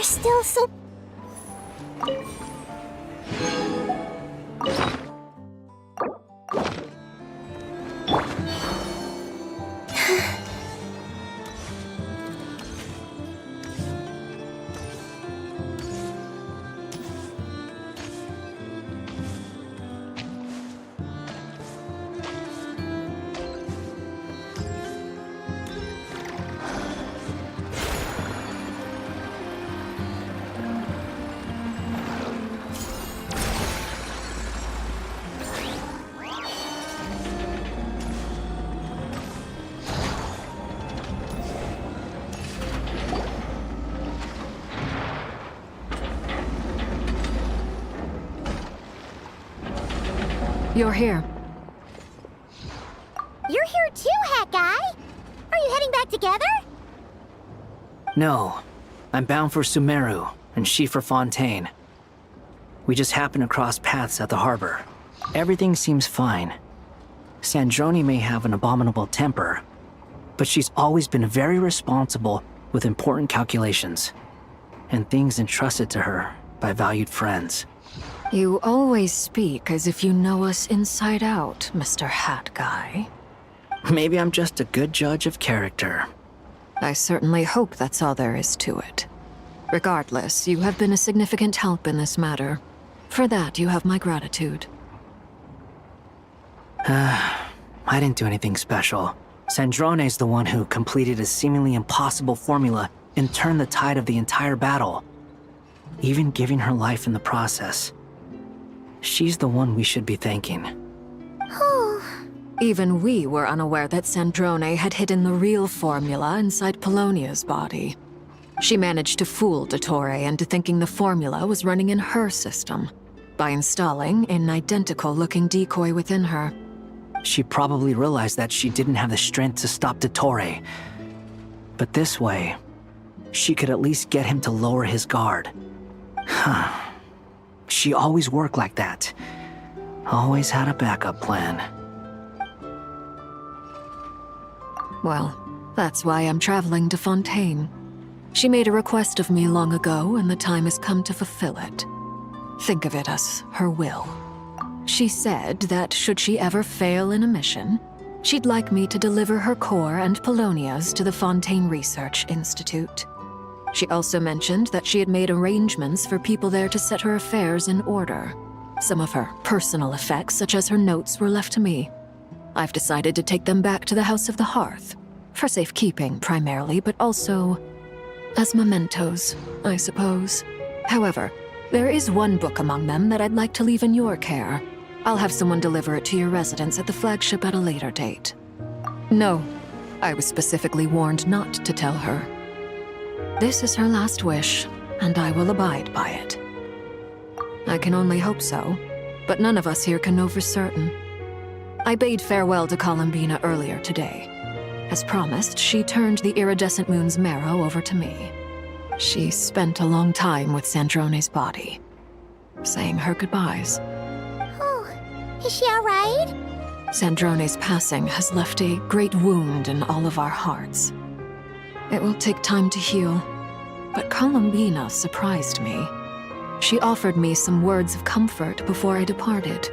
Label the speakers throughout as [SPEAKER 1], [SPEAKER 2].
[SPEAKER 1] There's still some...
[SPEAKER 2] You're here.
[SPEAKER 1] You're here too, Hat Guy! Are you heading back together?
[SPEAKER 3] No. I'm bound for Sumeru, and she for Fontaine. We just happened to cross paths at the harbor. Everything seems fine. Sandrone may have an abominable temper, but she's always been very responsible with important calculations, and things entrusted to her by valued friends.
[SPEAKER 2] You always speak as if you know us inside out, Mr. Hat Guy.
[SPEAKER 3] Maybe I'm just a good judge of character.
[SPEAKER 2] I certainly hope that's all there is to it. Regardless, you have been a significant help in this matter. For that, you have my gratitude.
[SPEAKER 3] I didn't do anything special. Sandrone's the one who completed a seemingly impossible formula and turned the tide of the entire battle, even giving her life in the process. She's the one we should be thanking.
[SPEAKER 2] Even we were unaware that Sandrone had hidden the real formula inside Polonia's body. She managed to fool Dottore into thinking the formula was running in her system by installing an identical-looking decoy within her.
[SPEAKER 3] She probably realized that she didn't have the strength to stop Dottore. But this way, she could at least get him to lower his guard. She always worked like that. Always had a backup plan.
[SPEAKER 2] Well, that's why I'm traveling to Fontaine. She made a request of me long ago, and the time has come to fulfill it. Think of it as her will. She said that should she ever fail in a mission, she'd like me to deliver her core and Polonia's to the Fontaine Research Institute. She also mentioned that she had made arrangements for people there to set her affairs in order. Some of her personal effects, such as her notes, were left to me. I've decided to take them back to the House of the Hearth, for safekeeping primarily, but also as mementos, I suppose. However, there is one book among them that I'd like to leave in your care. I'll have someone deliver it to your residence at the flagship at a later date. No, I was specifically warned not to tell her. This is her last wish, and I will abide by it. I can only hope so, but none of us here can know for certain. I bade farewell to Columbina earlier today. As promised, she turned the iridescent moon's marrow over to me. She spent a long time with Sandrone's body, saying her goodbyes.
[SPEAKER 1] Oh, is she all right?
[SPEAKER 2] Sandrone's passing has left a great wound in all of our hearts. It will take time to heal, but Columbina surprised me. She offered me some words of comfort before I departed.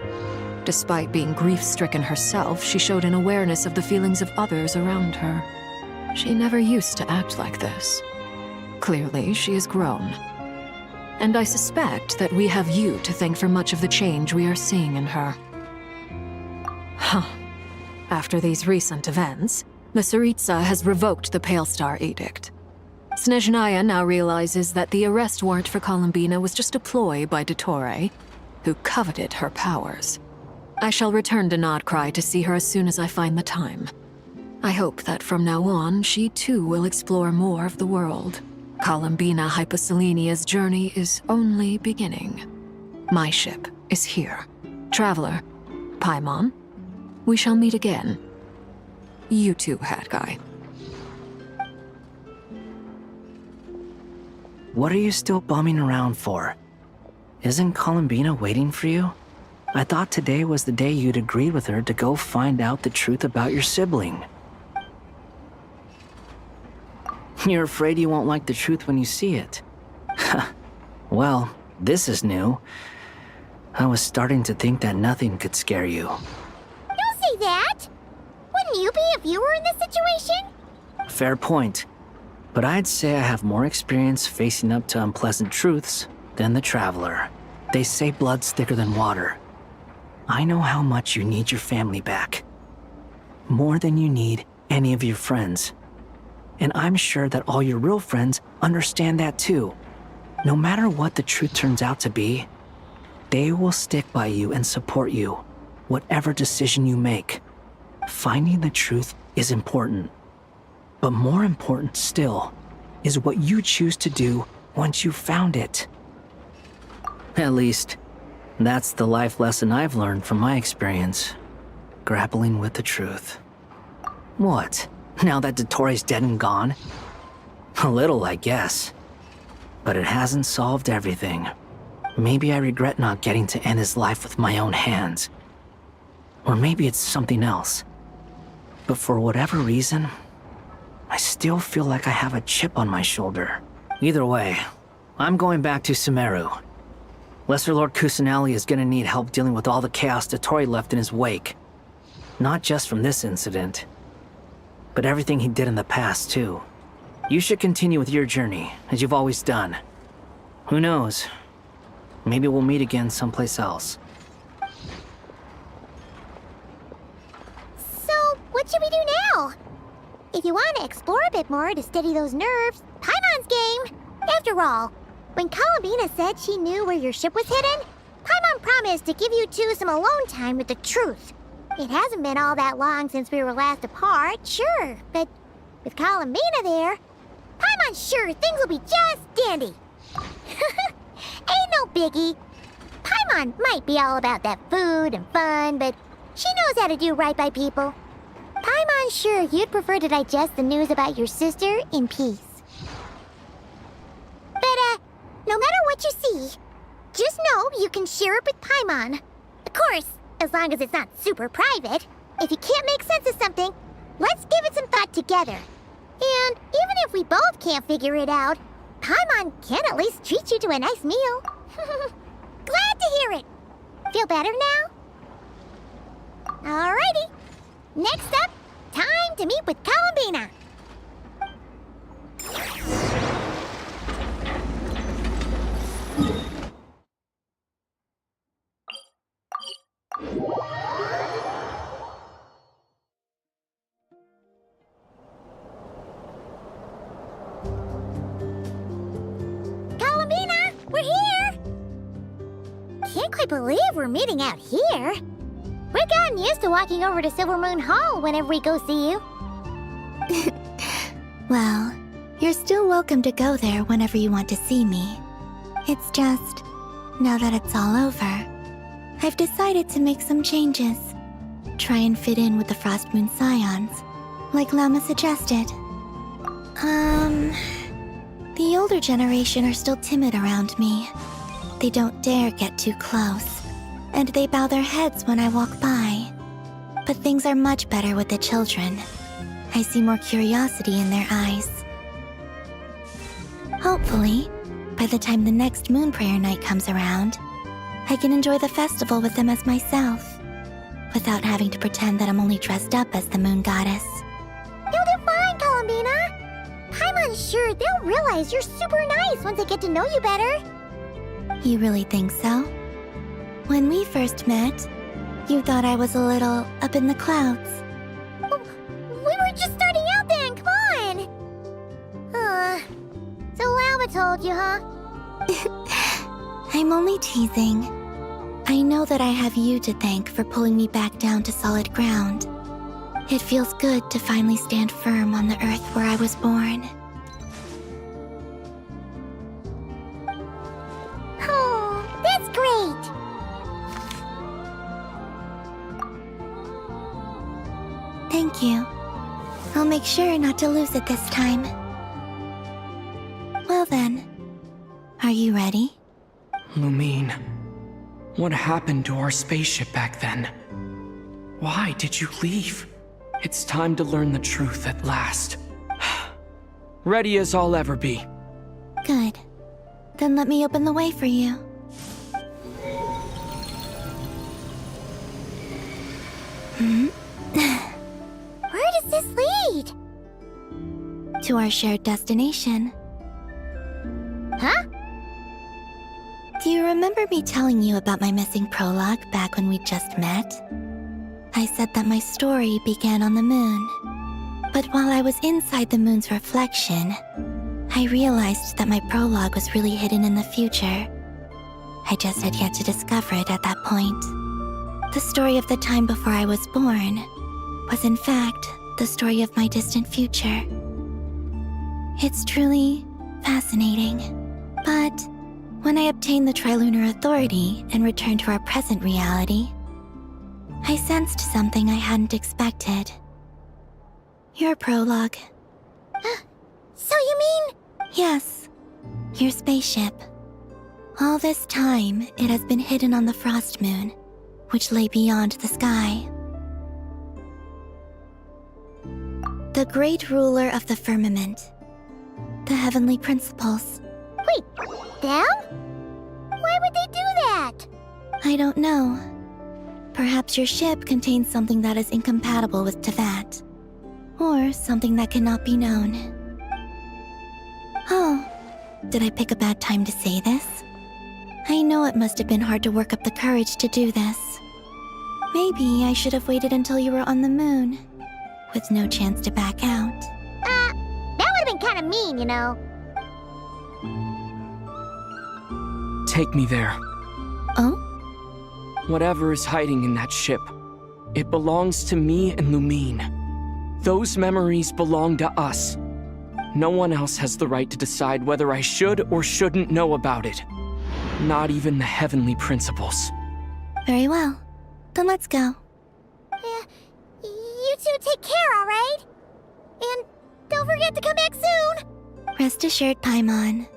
[SPEAKER 2] Despite being grief-stricken herself, she showed an awareness of the feelings of others around her. She never used to act like this. Clearly, she has grown. And I suspect that we have you to thank for much of the change we are seeing in her. After these recent events, the Tsaritsa has revoked the Pale Star Edict. Snezhnaya now realizes that the arrest warrant for Columbina was just a ploy by Dottore, who coveted her powers. I shall return to Nodcry to see her as soon as I find the time. I hope that from now on, she too will explore more of the world. Columbina Hyposelenia's journey is only beginning. My ship is here. Traveler, Paimon, we shall meet again. You too, Hat Guy.
[SPEAKER 3] What are you still bumming around for? Isn't Columbina waiting for you? I thought today was the day you'd agreed with her to go find out the truth about your sibling. You're afraid you won't like the truth when you see it. Well, this is new. I was starting to think that nothing could scare you.
[SPEAKER 1] Don't say that! Wouldn't you be if you were in this situation?
[SPEAKER 3] Fair point. But I'd say I have more experience facing up to unpleasant truths than the Traveler. They say blood's thicker than water. I know how much you need your family back. More than you need any of your friends. And I'm sure that all your real friends understand that too. No matter what the truth turns out to be, they will stick by you and support you, whatever decision you make. Finding the truth is important. But more important still is what you choose to do once you've found it. At least, that's the life lesson I've learned from my experience, grappling with the truth. What? Now that Dottoro's dead and gone? A little, I guess. But it hasn't solved everything. Maybe I regret not getting to end his life with my own hands. Or maybe it's something else. But for whatever reason, I still feel like I have a chip on my shoulder. Either way, I'm going back to Sumeru. Lesser Lord Kusanali is gonna need help dealing with all the chaos Dottori left in his wake. Not just from this incident, but everything he did in the past, too. You should continue with your journey, as you've always done. Who knows? Maybe we'll meet again someplace else.
[SPEAKER 1] So, what should we do now? If you want to explore a bit more to steady those nerves, Paimon's game! After all, when Columbina said she knew where your ship was hidden, Paimon promised to give you two some alone time with the truth. It hasn't been all that long since we were last apart, sure, but with Columbina there, Paimon's sure things will be just dandy. Ain't no biggie. Paimon might be all about that food and fun, but she knows how to do right by people. Paimon's sure you'd prefer to digest the news about your sister in peace. But, no matter what you see, just know you can share it with Paimon. Of course, as long as it's not super private. If you can't make sense of something, let's give it some thought together. And even if we both can't figure it out, Paimon can at least treat you to a nice meal. Glad to hear it. Feel better now? Alrighty. Next up, time to meet with Columbina. Columbina, we're here! Can't quite believe we're meeting out here. We've gotten used to walking over to Silver Moon Hall whenever we go see you.
[SPEAKER 4] Well, you're still welcome to go there whenever you want to see me. It's just, now that it's all over, I've decided to make some changes. Try and fit in with the Frost Moon Scions, like Lama suggested. The older generation are still timid around me. They don't dare get too close, and they bow their heads when I walk by. But things are much better with the children. I see more curiosity in their eyes. Hopefully, by the time the next Moon Prayer Night comes around, I can enjoy the festival with them as myself, without having to pretend that I'm only dressed up as the Moon Goddess.
[SPEAKER 1] You'll do fine, Columbina. Paimon's sure they'll realize you're super nice once they get to know you better.
[SPEAKER 4] You really think so? When we first met, you thought I was a little up in the clouds.
[SPEAKER 1] We were just starting out then, come on! So Lama told you, huh?
[SPEAKER 4] I'm only teasing. I know that I have you to thank for pulling me back down to solid ground. It feels good to finally stand firm on the earth where I was born.
[SPEAKER 1] Oh, that's great!
[SPEAKER 4] Thank you. I'll make sure not to lose it this time. Well then, are you ready?
[SPEAKER 5] Lumine, what happened to our spaceship back then? Why did you leave? It's time to learn the truth at last. Ready as I'll ever be.
[SPEAKER 4] Good. Then let me open the way for you.
[SPEAKER 1] Where does this lead?
[SPEAKER 4] To our shared destination.
[SPEAKER 1] Huh?
[SPEAKER 4] Do you remember me telling you about my missing prologue back when we just met? I said that my story began on the moon. But while I was inside the moon's reflection, I realized that my prologue was really hidden in the future. I just had yet to discover it at that point. The story of the time before I was born was in fact the story of my distant future. It's truly fascinating. But when I obtained the Trilunar Authority and returned to our present reality, I sensed something I hadn't expected. Your prologue.
[SPEAKER 1] So you mean...
[SPEAKER 4] Yes, your spaceship. All this time, it has been hidden on the frost moon, which lay beyond the sky. The great ruler of the firmament. The heavenly principles.
[SPEAKER 1] Wait, them? Why would they do that?
[SPEAKER 4] I don't know. Perhaps your ship contains something that is incompatible with Tevat. Or something that cannot be known. Oh, did I pick a bad time to say this? I know it must have been hard to work up the courage to do this. Maybe I should have waited until you were on the moon, with no chance to back out.
[SPEAKER 1] That would have been kind of mean, you know.
[SPEAKER 5] Take me there.
[SPEAKER 4] Oh?
[SPEAKER 5] Whatever is hiding in that ship, it belongs to me and Lumine. Those memories belong to us. No one else has the right to decide whether I should or shouldn't know about it. Not even the heavenly principles.
[SPEAKER 4] Very well. Then let's go.
[SPEAKER 1] You two take care, alright? And don't forget to come back soon!
[SPEAKER 4] Rest assured, Paimon.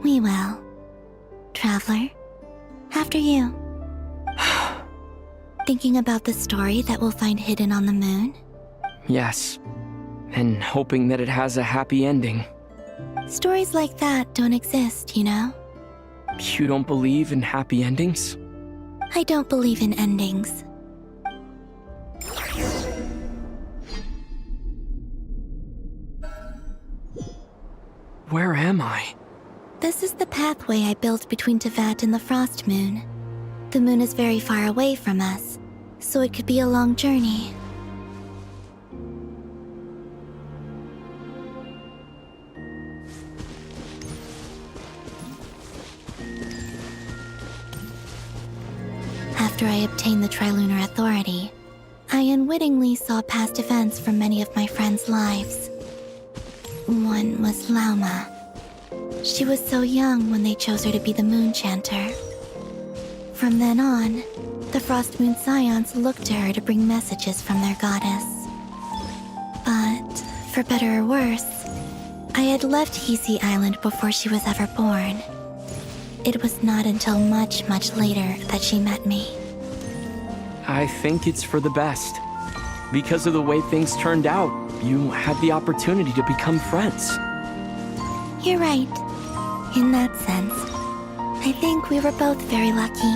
[SPEAKER 4] We will. Traveler, after you. Thinking about the story that we'll find hidden on the moon?
[SPEAKER 5] Yes. And hoping that it has a happy ending.
[SPEAKER 4] Stories like that don't exist, you know?
[SPEAKER 5] You don't believe in happy endings?
[SPEAKER 4] I don't believe in endings.
[SPEAKER 5] Where am I?
[SPEAKER 4] This is the pathway I built between Tevat and the Frost Moon. The moon is very far away from us, so it could be a long journey. After I obtained the Trilunar Authority, I unwittingly saw past events from many of my friends' lives. One was Lauma. She was so young when they chose her to be the Moon Chanter. From then on, the Frost Moon Scions looked to her to bring messages from their goddess. But, for better or worse, I had left Hisi Island before she was ever born. It was not until much, much later that she met me.
[SPEAKER 5] I think it's for the best. Because of the way things turned out, you had the opportunity to become friends.
[SPEAKER 4] You're right. In that sense, I think we were both very lucky.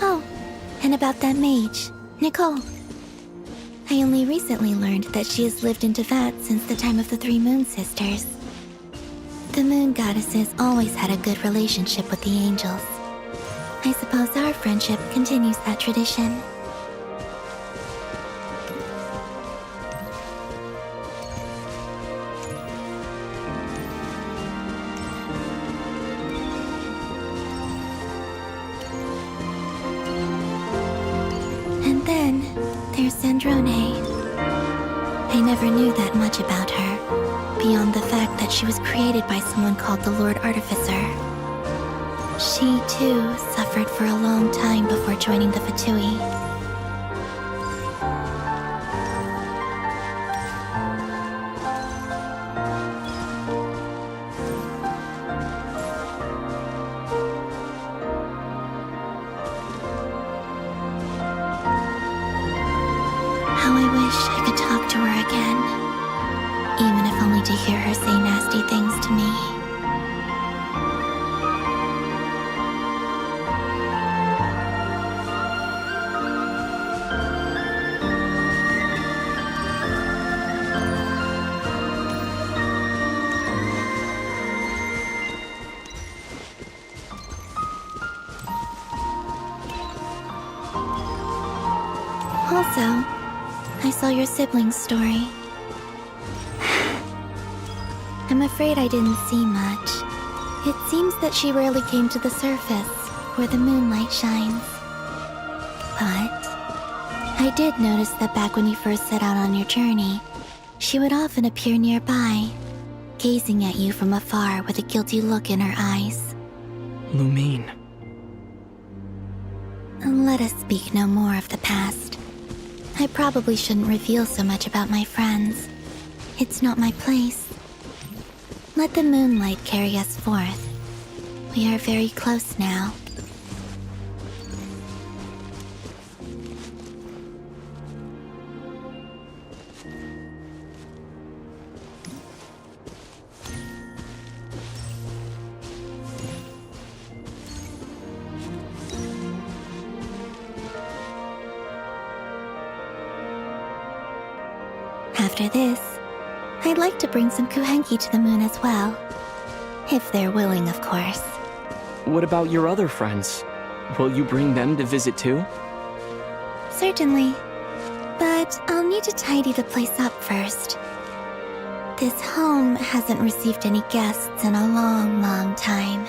[SPEAKER 4] Oh, and about that mage, Nicole. I only recently learned that she has lived in Tevat since the time of the Three Moon Sisters. The Moon Goddesses always had a good relationship with the angels. I suppose our friendship continues that tradition. And then, there's Sandrone. I never knew that much about her, beyond the fact that she was created by someone called the Lord Artificer. She, too, suffered for a long time before joining the Fatui. How I wish I could talk to her again. Even if only to hear her say nasty things to me. Also, I saw your sibling's story. I'm afraid I didn't see much. It seems that she rarely came to the surface, where the moonlight shines. But I did notice that back when you first set out on your journey, she would often appear nearby, gazing at you from afar with a guilty look in her eyes.
[SPEAKER 5] Lumine.
[SPEAKER 4] Let us speak no more of the past. I probably shouldn't reveal so much about my friends. It's not my place. Let the moonlight carry us forth. We are very close now. After this, I'd like to bring some kuhenki to the moon as well. If they're willing, of course.
[SPEAKER 5] What about your other friends? Will you bring them to visit too?
[SPEAKER 4] Certainly. But I'll need to tidy the place up first. This home hasn't received any guests in a long, long time.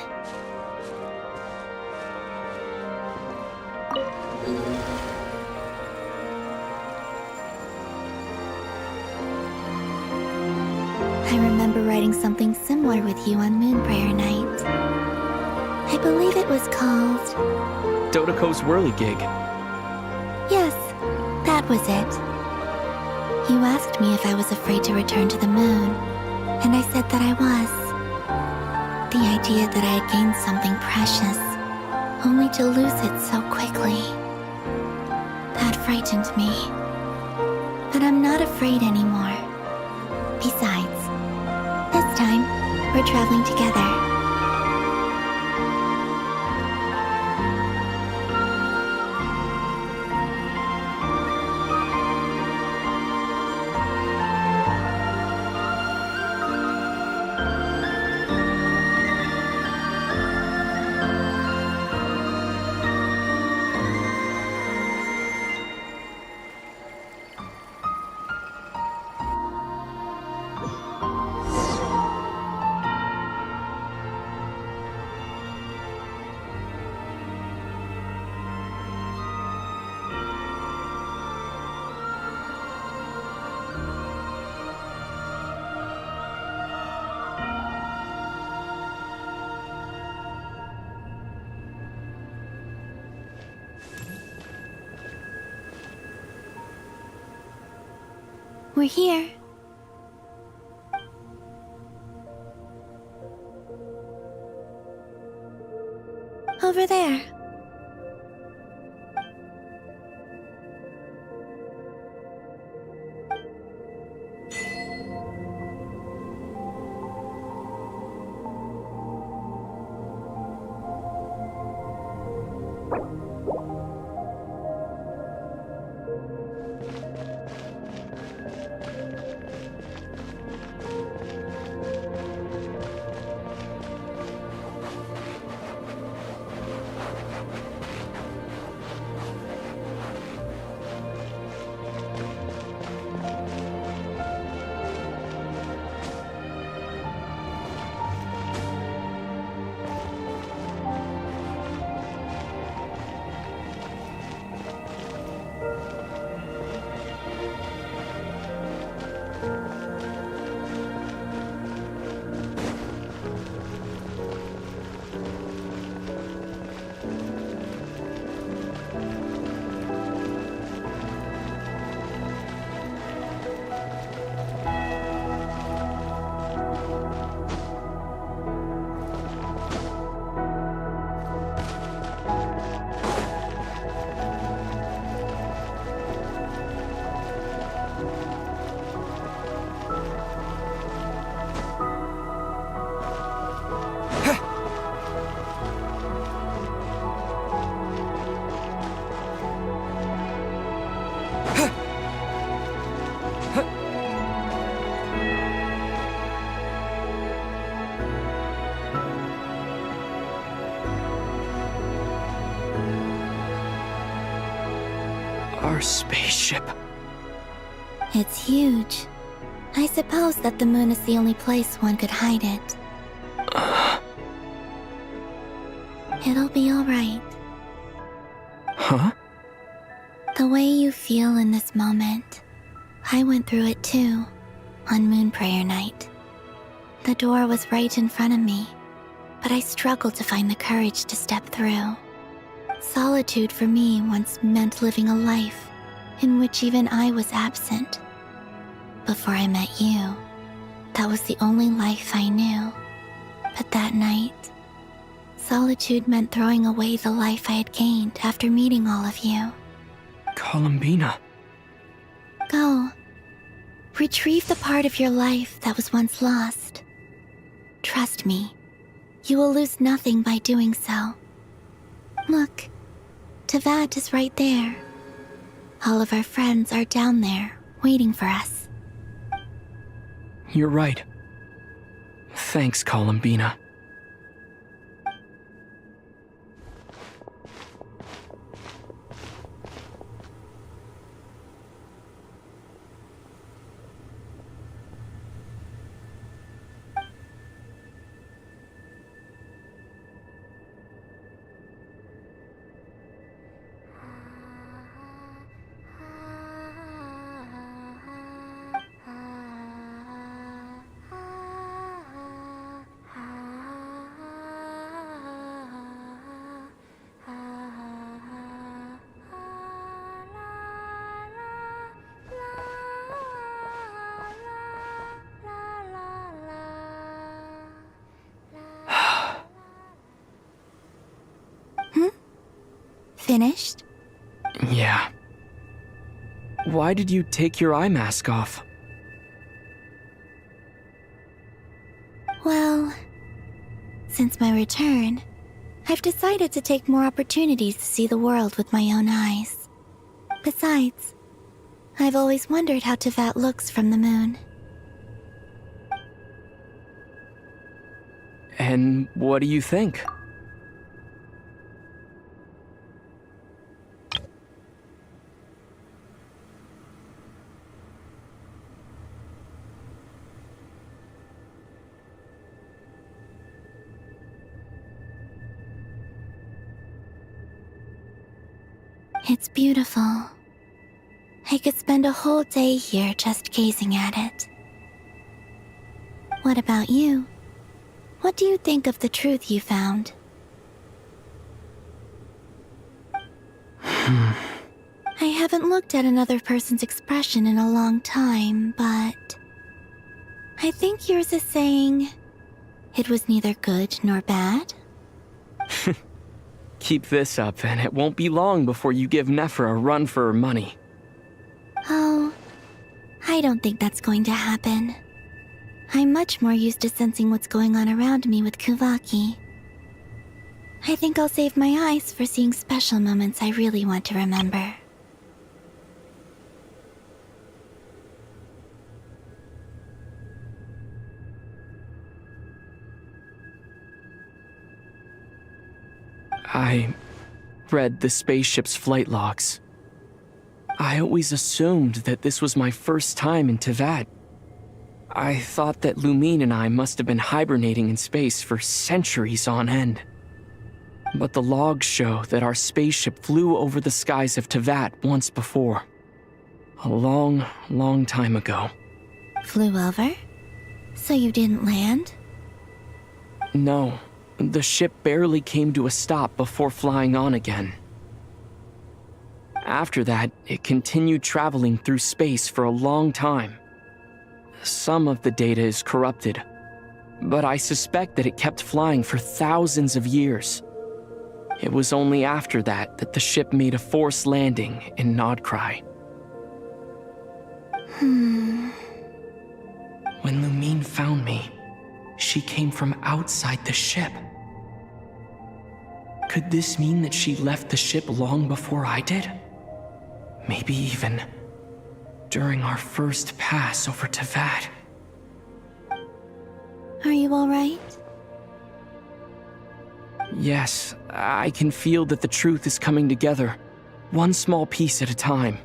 [SPEAKER 4] I remember writing something similar with you on Moonprayer Night. I believe it was called...
[SPEAKER 5] Dodoko's Whirligig.
[SPEAKER 4] Yes, that was it. You asked me if I was afraid to return to the moon, and I said that I was. The idea that I had gained something precious, only to lose it so quickly. That frightened me. But I'm not afraid anymore. Besides, this time, we're traveling together. We're here. Over there.
[SPEAKER 5] spaceship.
[SPEAKER 4] It's huge. I suppose that the moon is the only place one could hide it. It'll be alright.
[SPEAKER 5] Huh?
[SPEAKER 4] The way you feel in this moment, I went through it too, on Moon Prayer Night. The door was right in front of me, but I struggled to find the courage to step through. Solitude for me once meant living a life in which even I was absent. Before I met you, that was the only life I knew. But that night, solitude meant throwing away the life I had gained after meeting all of you.
[SPEAKER 5] Columbina.
[SPEAKER 4] Go. Retrieve the part of your life that was once lost. Trust me, you will lose nothing by doing so. Look, Teyvat is right there. All of our friends are down there, waiting for us.
[SPEAKER 5] You're right. Thanks, Columbina.
[SPEAKER 4] Finished?
[SPEAKER 5] Yeah. Why did you take your eye mask off?
[SPEAKER 4] Well, since my return, I've decided to take more opportunities to see the world with my own eyes. Besides, I've always wondered how Teyvat looks from the moon.
[SPEAKER 5] And what do you think?
[SPEAKER 4] It's beautiful. I could spend a whole day here just gazing at it. What about you? What do you think of the truth you found? I haven't looked at another person's expression in a long time, but I think yours is saying it was neither good nor bad.
[SPEAKER 5] Keep this up, and it won't be long before you give Nephra a run for her money.
[SPEAKER 4] Oh, I don't think that's going to happen. I'm much more used to sensing what's going on around me with Kuvaki. I think I'll save my eyes for seeing special moments I really want to remember.
[SPEAKER 5] I read the spaceship's flight logs. I always assumed that this was my first time in Teyvat. I thought that Lumine and I must have been hibernating in space for centuries on end. But the logs show that our spaceship flew over the skies of Teyvat once before. A long, long time ago.
[SPEAKER 4] Flew over? So you didn't land?
[SPEAKER 5] No. The ship barely came to a stop before flying on again. After that, it continued traveling through space for a long time. Some of the data is corrupted, but I suspect that it kept flying for thousands of years. It was only after that that the ship made a forced landing in Nodcry. When Lumine found me, she came from outside the ship. Could this mean that she left the ship long before I did? Maybe even during our first pass over Teyvat.
[SPEAKER 4] Are you alright?
[SPEAKER 5] Yes, I can feel that the truth is coming together, one small piece at a time.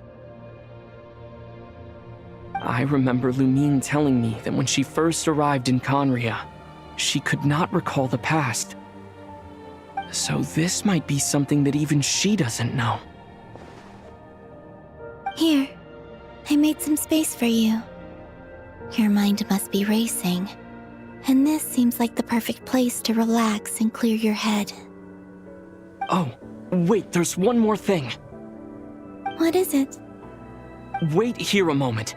[SPEAKER 5] I remember Lumine telling me that when she first arrived in Conria, she could not recall the past. So this might be something that even she doesn't know.
[SPEAKER 4] Here, I made some space for you. Your mind must be racing, and this seems like the perfect place to relax and clear your head.
[SPEAKER 5] Oh, wait, there's one more thing.
[SPEAKER 4] What is it?
[SPEAKER 5] Wait here a moment.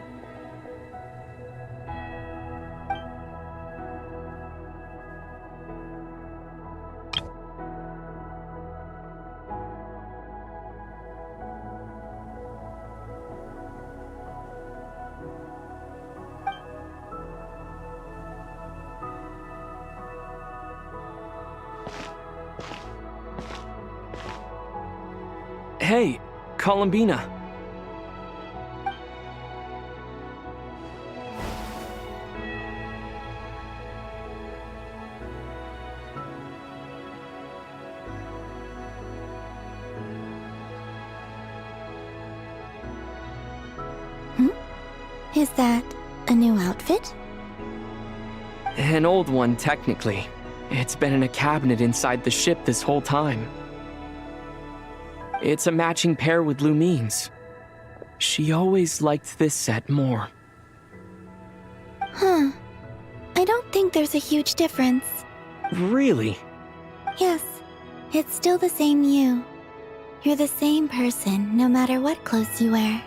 [SPEAKER 5] Hey, Columbina.
[SPEAKER 4] Is that a new outfit?
[SPEAKER 5] An old one, technically. It's been in a cabinet inside the ship this whole time. It's a matching pair with Lumine's. She always liked this set more.
[SPEAKER 4] Huh. I don't think there's a huge difference.
[SPEAKER 5] Really?
[SPEAKER 4] Yes, it's still the same you. You're the same person, no matter what clothes you wear.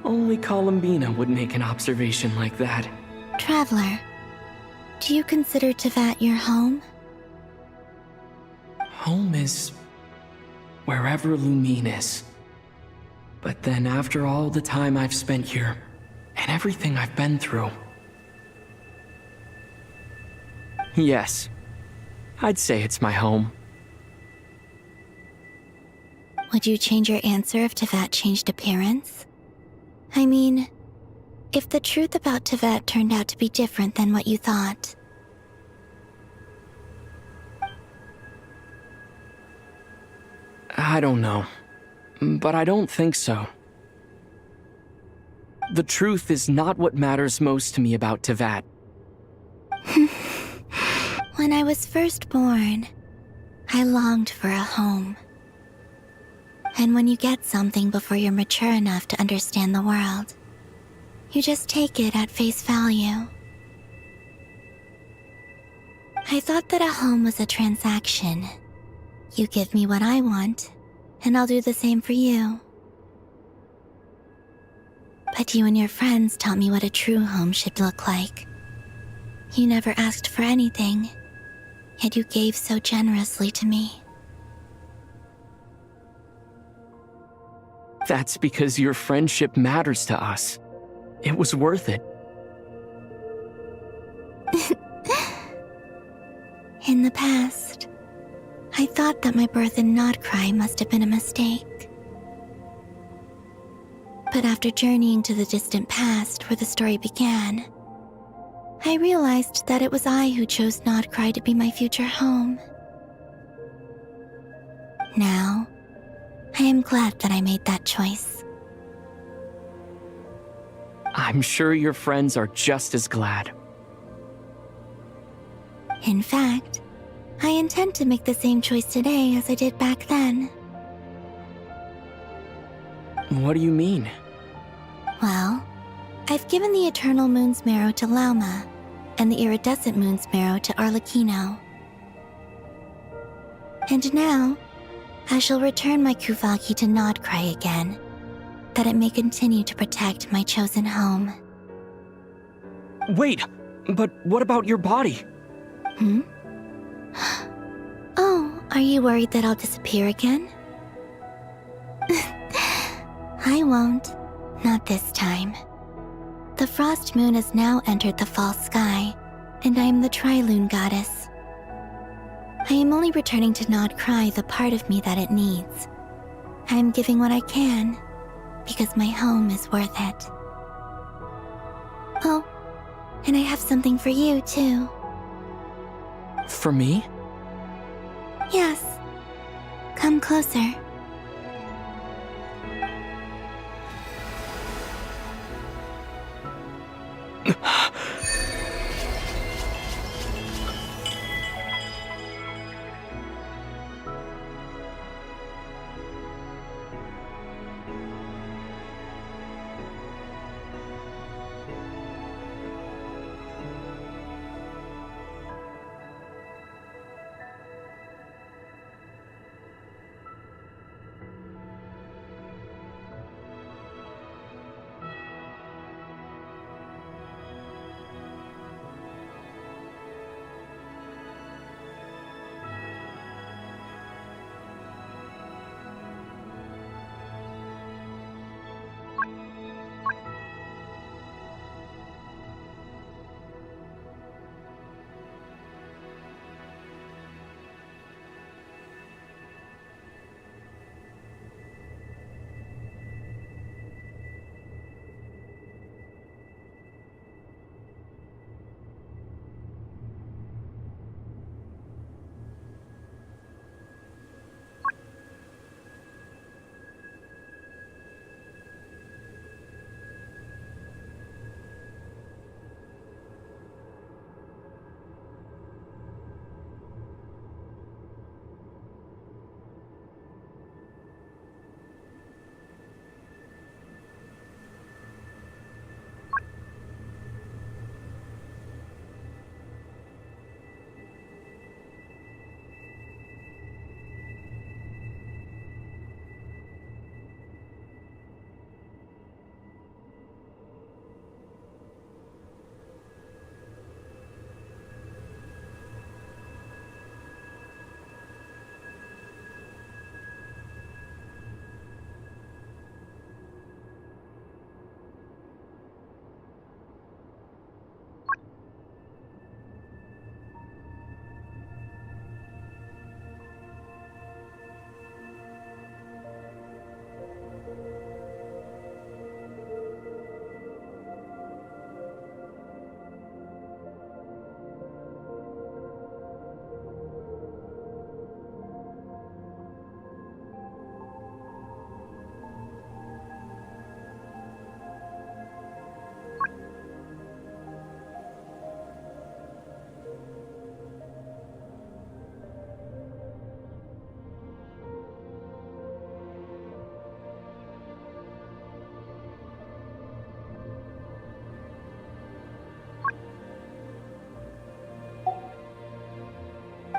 [SPEAKER 5] Only Columbina would make an observation like that.
[SPEAKER 4] Traveler, do you consider Tevat your home?
[SPEAKER 5] Home is wherever Lumine is. But then after all the time I've spent here, and everything I've been through... Yes, I'd say it's my home.
[SPEAKER 4] Would you change your answer if Tevat changed appearance? I mean, if the truth about Tevat turned out to be different than what you thought.
[SPEAKER 5] I don't know, but I don't think so. The truth is not what matters most to me about Tevat.
[SPEAKER 4] When I was first born, I longed for a home. And when you get something before you're mature enough to understand the world, you just take it at face value. I thought that a home was a transaction. You give me what I want, and I'll do the same for you. But you and your friends taught me what a true home should look like. You never asked for anything, yet you gave so generously to me.
[SPEAKER 5] That's because your friendship matters to us. It was worth it.
[SPEAKER 4] In the past, I thought that my birth in Nodcry must have been a mistake. But after journeying to the distant past where the story began, I realized that it was I who chose Nodcry to be my future home. Now, I am glad that I made that choice.
[SPEAKER 5] I'm sure your friends are just as glad.
[SPEAKER 4] In fact, I intend to make the same choice today as I did back then.
[SPEAKER 5] What do you mean?
[SPEAKER 4] Well, I've given the Eternal Moon's Marrow to Lauma, and the Iridescent Moon's Marrow to Arlecchino. And now, I shall return my Kuvagi to Nodcry again, that it may continue to protect my chosen home.
[SPEAKER 5] Wait, but what about your body?
[SPEAKER 4] Oh, are you worried that I'll disappear again? I won't. Not this time. The Frost Moon has now entered the fall sky, and I am the Trilune Goddess. I am only returning to Nodcry the part of me that it needs. I am giving what I can, because my home is worth it. Oh, and I have something for you, too.
[SPEAKER 5] For me?
[SPEAKER 4] Yes. Come closer.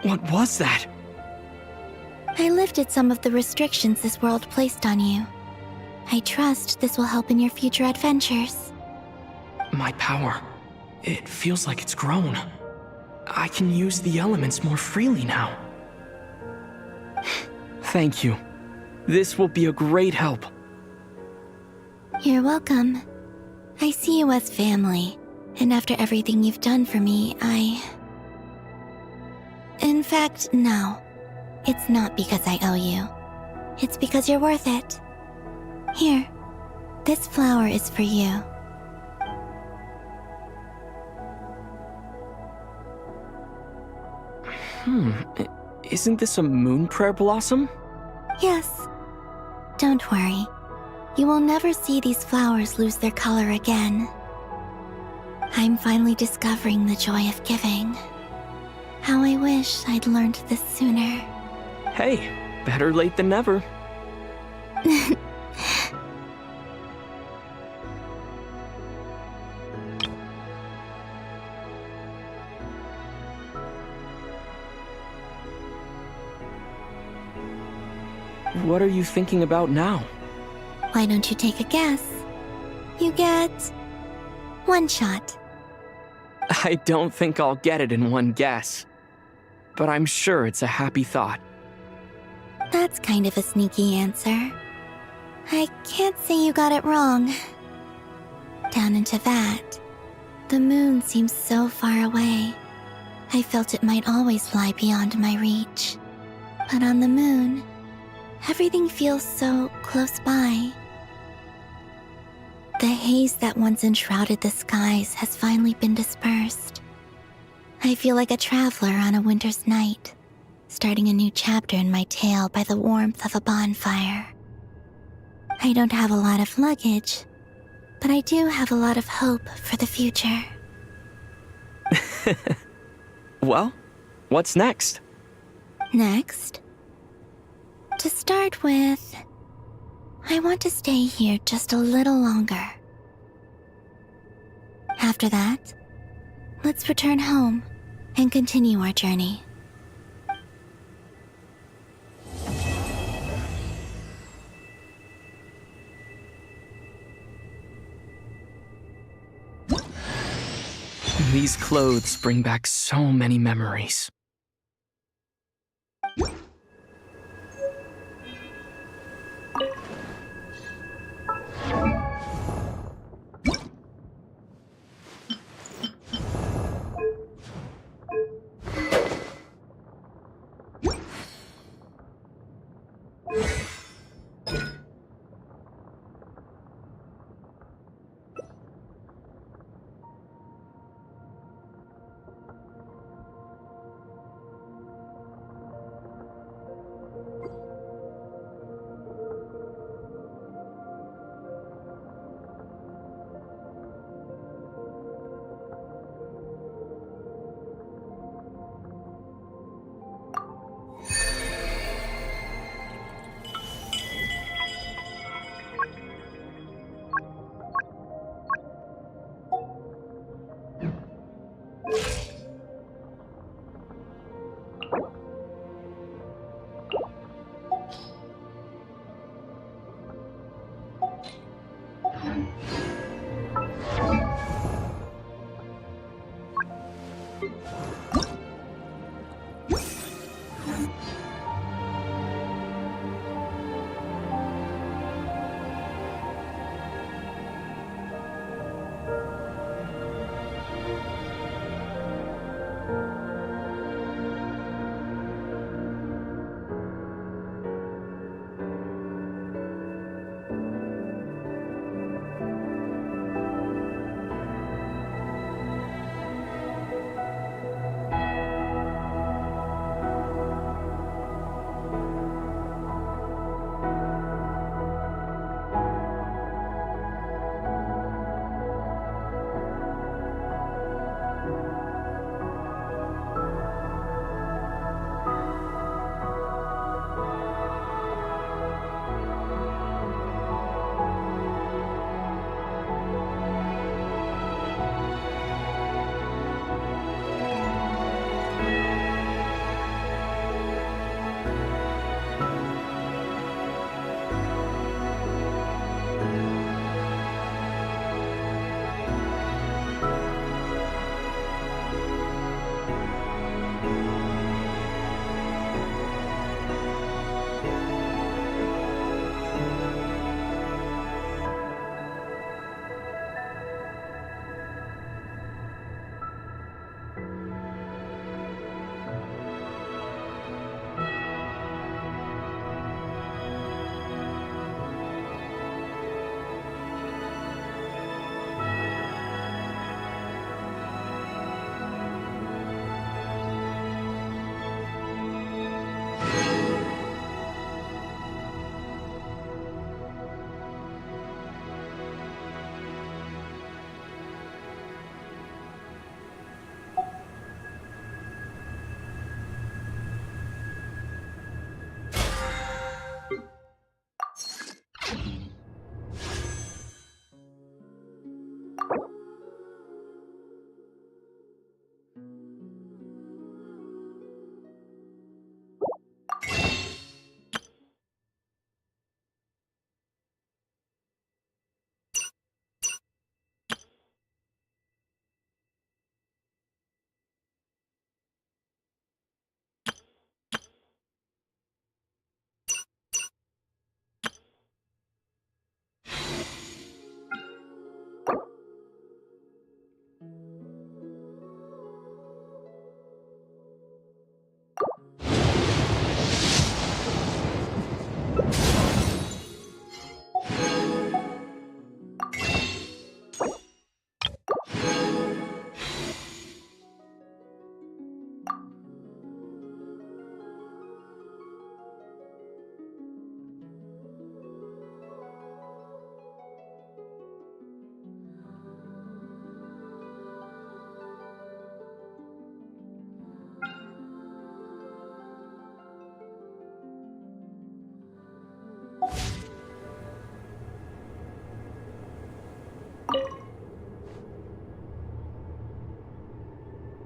[SPEAKER 5] What was that?
[SPEAKER 4] I lifted some of the restrictions this world placed on you. I trust this will help in your future adventures.
[SPEAKER 5] My power. It feels like it's grown. I can use the elements more freely now. Thank you. This will be a great help.
[SPEAKER 4] You're welcome. I see you as family, and after everything you've done for me, In fact, no. It's not because I owe you. It's because you're worth it. Here, this flower is for you.
[SPEAKER 5] Isn't this a moon prayer blossom?
[SPEAKER 4] Yes. Don't worry. You will never see these flowers lose their color again. I'm finally discovering the joy of giving. How I wish I'd learned this sooner.
[SPEAKER 5] Hey, better late than never. What are you thinking about now?
[SPEAKER 4] Why don't you take a guess? You get 1 shot.
[SPEAKER 5] I don't think I'll get it in one guess. But I'm sure it's a happy thought.
[SPEAKER 4] That's kind of a sneaky answer. I can't say you got it wrong. Down into that, the moon seems so far away. I felt it might always lie beyond my reach. But on the moon, everything feels so close by. The haze that once enshrouded the skies has finally been dispersed. I feel like a traveler on a winter's night, starting a new chapter in my tale by the warmth of a bonfire. I don't have a lot of luggage, but I do have a lot of hope for the future.
[SPEAKER 5] Well, what's next?
[SPEAKER 4] Next, to start with, I want to stay here just a little longer. After that, let's return home and continue our journey.
[SPEAKER 5] These clothes bring back so many memories.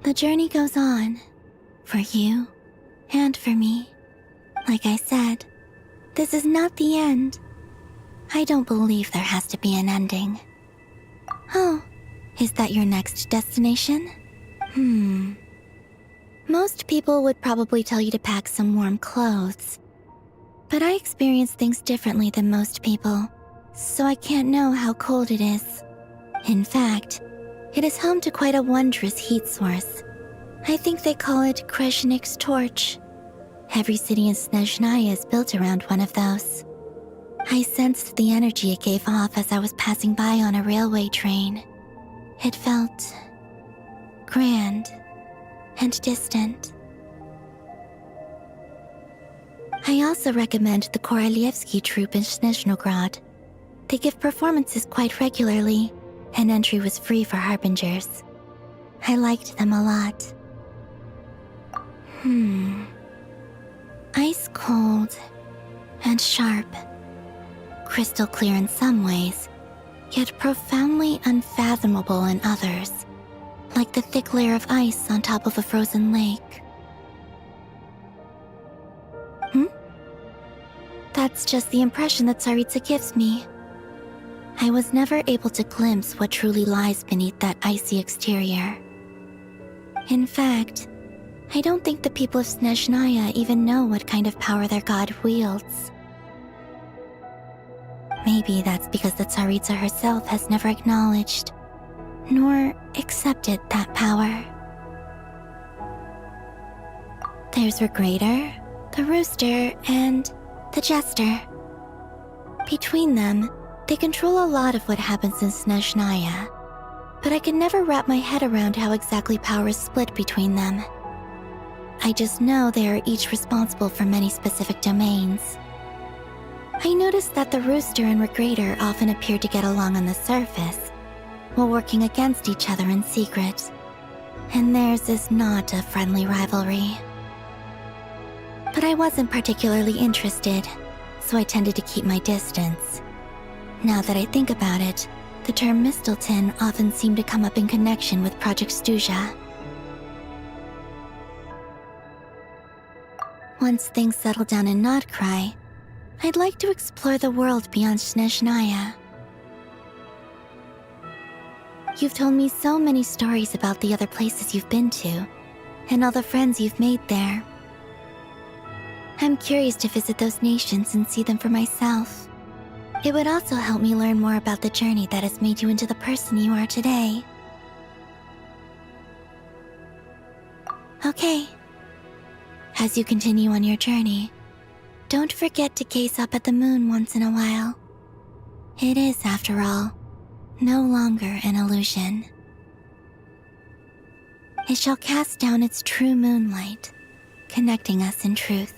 [SPEAKER 4] The journey goes on. For you, and for me. Like I said, this is not the end. I don't believe there has to be an ending. Oh, is that your next destination? Most people would probably tell you to pack some warm clothes. But I experience things differently than most people, so I can't know how cold it is. In fact, it is home to quite a wondrous heat source. I think they call it Kreshnik's torch. Every city in Snezhnaya is built around one of those. I sensed the energy it gave off as I was passing by on a railway train. It felt grand and distant. I also recommend the Korolievsky troupe in Snezhnograd. They give performances quite regularly, and entry was free for harbingers. I liked them a lot. Ice cold and sharp. Crystal clear in some ways, yet profoundly unfathomable in others, like the thick layer of ice on top of a frozen lake. That's just the impression that Tsaritsa gives me. I was never able to glimpse what truly lies beneath that icy exterior. In fact, I don't think the people of Snezhnaya even know what kind of power their god wields. Maybe that's because the Tsaritsa herself has never acknowledged, nor accepted that power. There's Regrator, the Rooster, and the Jester. Between them, they control a lot of what happens in Snezhnaya, but I can never wrap my head around how exactly power is split between them. I just know they are each responsible for many specific domains. I noticed that the Rooster and Regrator often appear to get along on the surface, while working against each other in secret, and theirs is not a friendly rivalry. But I wasn't particularly interested, so I tended to keep my distance. Now that I think about it, the term Mistelton often seemed to come up in connection with Project Stuja. Once things settle down in Nodcry, I'd like to explore the world beyond Snezhnaya. You've told me so many stories about the other places you've been to, and all the friends you've made there. I'm curious to visit those nations and see them for myself. It would also help me learn more about the journey that has made you into the person you are today. Okay. As you continue on your journey, don't forget to gaze up at the moon once in a while. It is, after all, no longer an illusion. It shall cast down its true moonlight, connecting us in truth.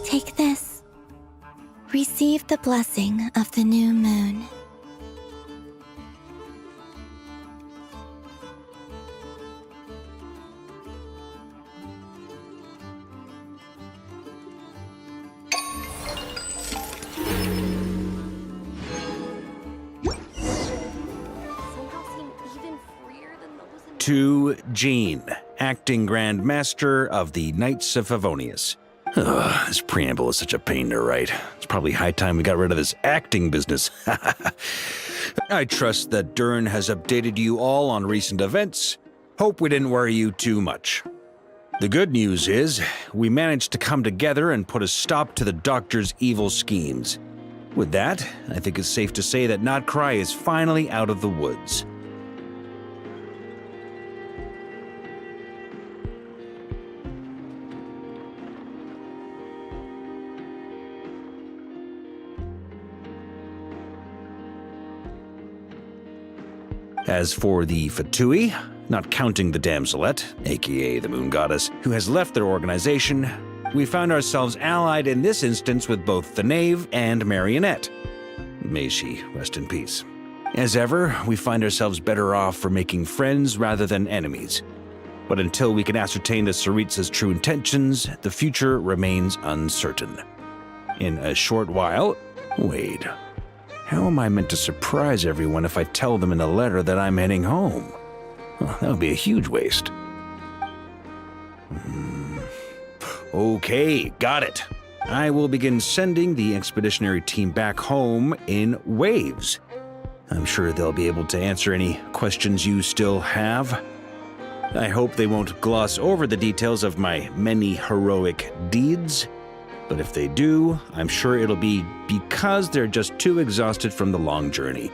[SPEAKER 4] Take this. Receive the blessing of the new moon.
[SPEAKER 6] To Jean, Acting Grand Master of the Knights of Favonius. Ugh, this preamble is such a pain to write. It's probably high time we got rid of this acting business. I trust that Dern has updated you all on recent events. Hope we didn't worry you too much. The good news is, we managed to come together and put a stop to the Doctor's evil schemes. With that, I think it's safe to say that Notcry is finally out of the woods. As for the Fatui, not counting the Damselette, aka the Moon Goddess, who has left their organization, we found ourselves allied in this instance with both the Knave and Marionette. May she rest in peace. As ever, we find ourselves better off for making friends rather than enemies. But until we can ascertain the Tsaritsa's true intentions, the future remains uncertain. In a short while, wait. How am I meant to surprise everyone if I tell them in a letter that I'm heading home? Well, that would be a huge waste. Okay, got it. I will begin sending the expeditionary team back home in waves. I'm sure they'll be able to answer any questions you still have. I hope they won't gloss over the details of my many heroic deeds. But if they do, I'm sure it'll be because they're just too exhausted from the long journey.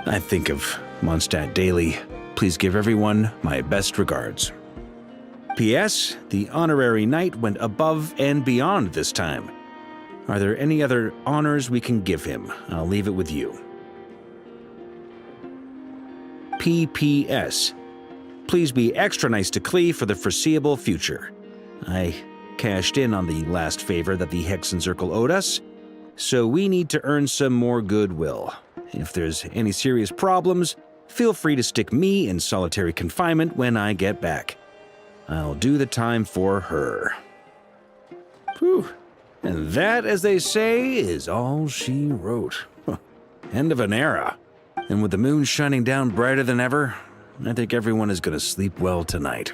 [SPEAKER 6] I think of Mondstadt daily. Please give everyone my best regards. P.S. The honorary knight went above and beyond this time. Are there any other honors we can give him? I'll leave it with you. P.P.S. Please be extra nice to Klee for the foreseeable future. I cashed in on the last favor that the Hexen Circle owed us, so we need to earn some more goodwill. If there's any serious problems, feel free to stick me in solitary confinement when I get back. I'll do the time for her. Whew. And that, as they say, is all she wrote. End of an era. And with the moon shining down brighter than ever, I think everyone is going to sleep well tonight.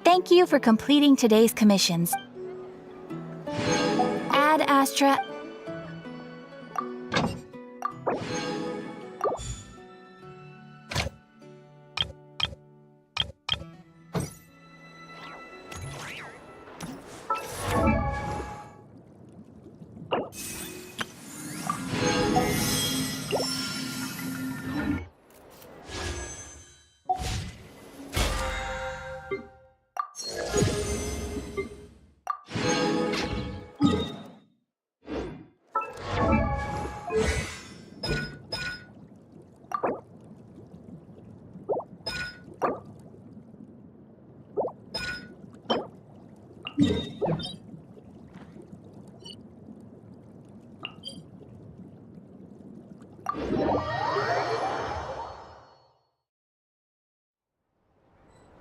[SPEAKER 7] Thank you for completing today's commissions. Ad Astra.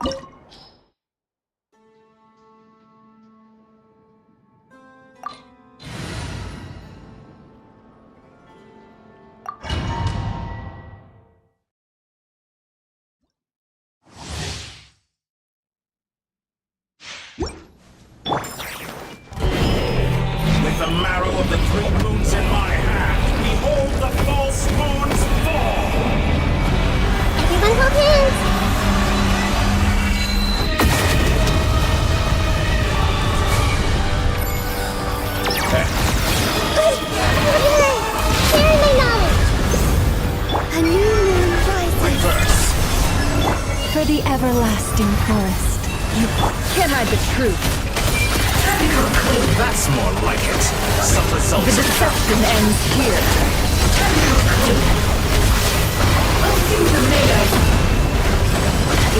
[SPEAKER 8] With the marrow of the three moons in my hand, behold the false moon's fall!
[SPEAKER 1] Everyone hold hands! Sharing my knowledge!
[SPEAKER 4] A new moon rises.
[SPEAKER 8] Reverse!
[SPEAKER 2] For the everlasting forest. You can't hide the truth.
[SPEAKER 8] That's more like it. Some results.
[SPEAKER 2] The deception ends here.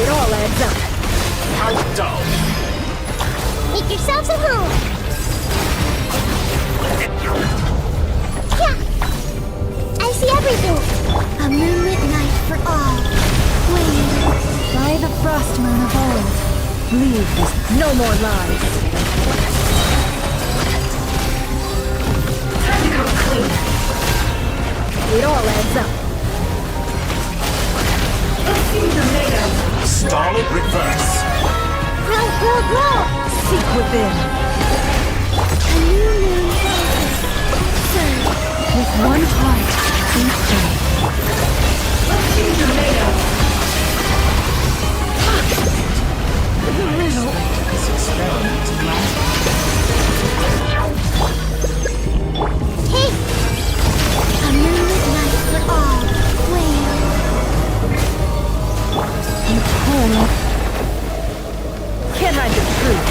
[SPEAKER 2] It all adds up.
[SPEAKER 8] How dull!
[SPEAKER 1] Make yourselves at home! Yeah! I see everything!
[SPEAKER 4] A moonlit night for all. Wait.
[SPEAKER 2] By the frost moon of old. Leave this. No more lies. It all adds up.
[SPEAKER 8] Stall it, reverse!
[SPEAKER 1] Grow!
[SPEAKER 2] Seek within.
[SPEAKER 4] A new moon rises. Surge.
[SPEAKER 2] With one heart, each day.
[SPEAKER 8] This experiment
[SPEAKER 1] Hey!
[SPEAKER 4] A moonlit night for all. Wait.
[SPEAKER 2] Eternal. Can't hide the truth.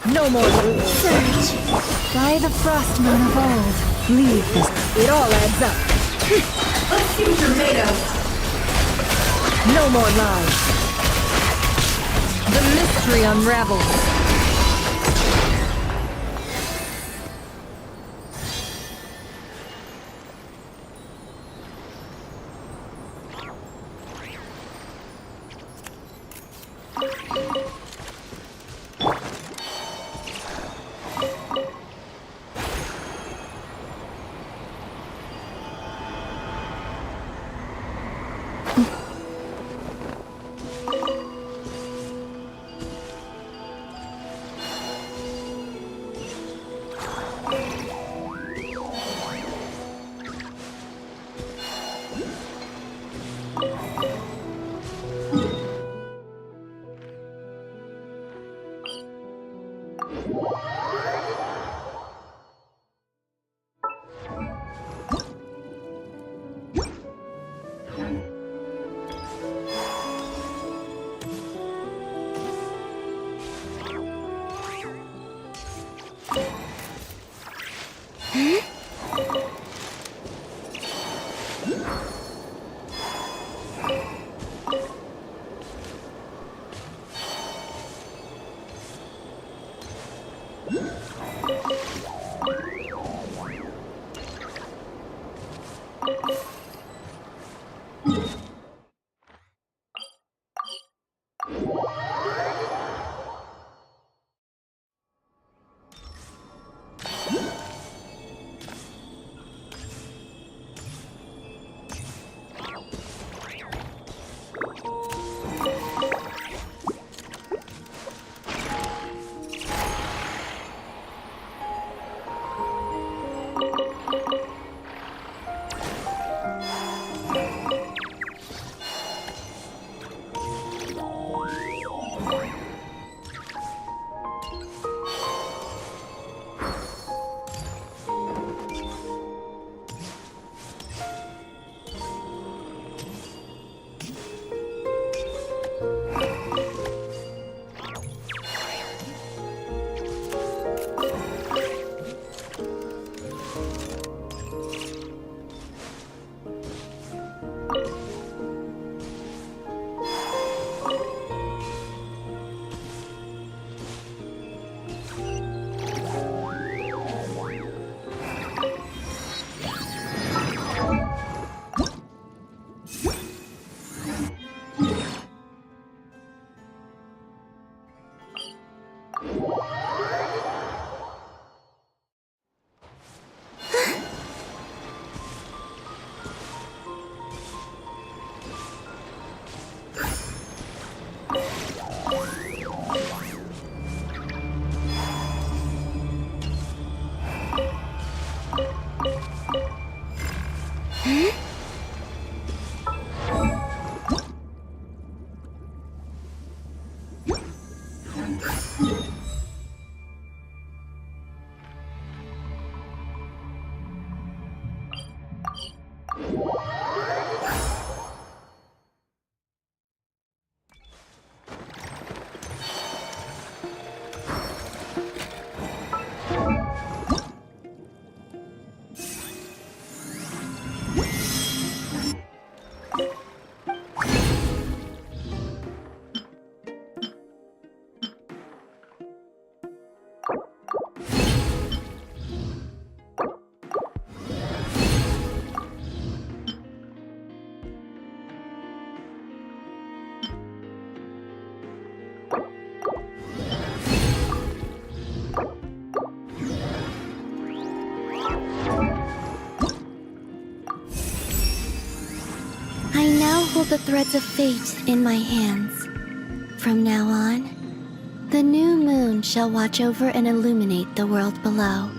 [SPEAKER 2] No more
[SPEAKER 7] Surge. By the frost moon of old.
[SPEAKER 2] leave this. It all adds up.
[SPEAKER 9] Let's see what you're made of.
[SPEAKER 2] No more lies. The mystery unravels.
[SPEAKER 4] I now hold the threads of fate in my hands. From now on, The new moon shall watch over and illuminate the world below.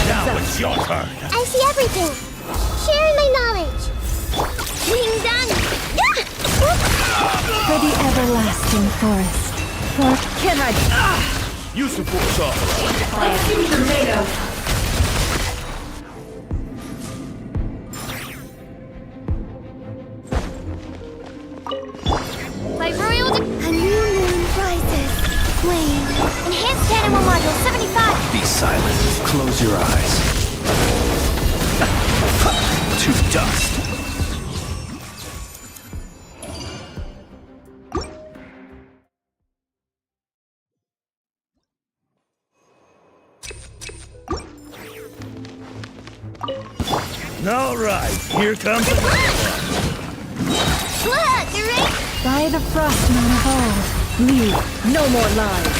[SPEAKER 8] Now it's your turn.
[SPEAKER 1] I see everything. Sharing my knowledge. Ding dong.
[SPEAKER 7] For the everlasting forest. For can I
[SPEAKER 8] Use the force off.
[SPEAKER 9] Let's see your tomato.
[SPEAKER 1] By royal
[SPEAKER 4] A new moon rises. Wane.
[SPEAKER 1] enhanced animal module 75.
[SPEAKER 3] Be silent. Close your eyes. To dust.
[SPEAKER 8] All right, here comes the
[SPEAKER 1] Look, the ring.
[SPEAKER 7] by the frost moon of old. Leave no more lies.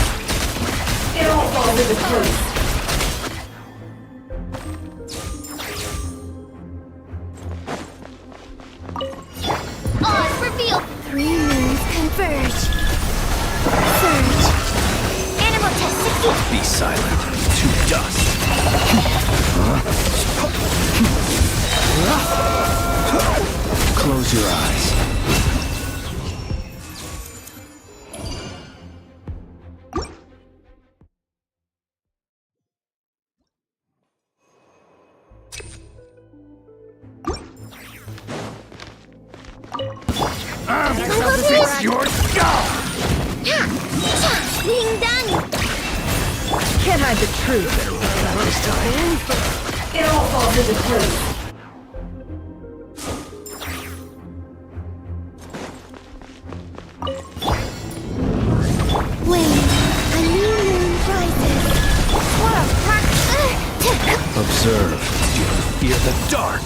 [SPEAKER 9] It all falls into place.
[SPEAKER 1] Oh, it's revealed.
[SPEAKER 4] 3 moons converge. Surge.
[SPEAKER 1] Animal test 60.
[SPEAKER 3] Be silent. To dust. Close your eyes.
[SPEAKER 8] It's your job.
[SPEAKER 1] Ding dong.
[SPEAKER 7] Can't hide the truth.
[SPEAKER 9] It all falls into place.
[SPEAKER 4] Wane. A new moon rises.
[SPEAKER 1] What a crack.
[SPEAKER 3] Observe. You fear the dark.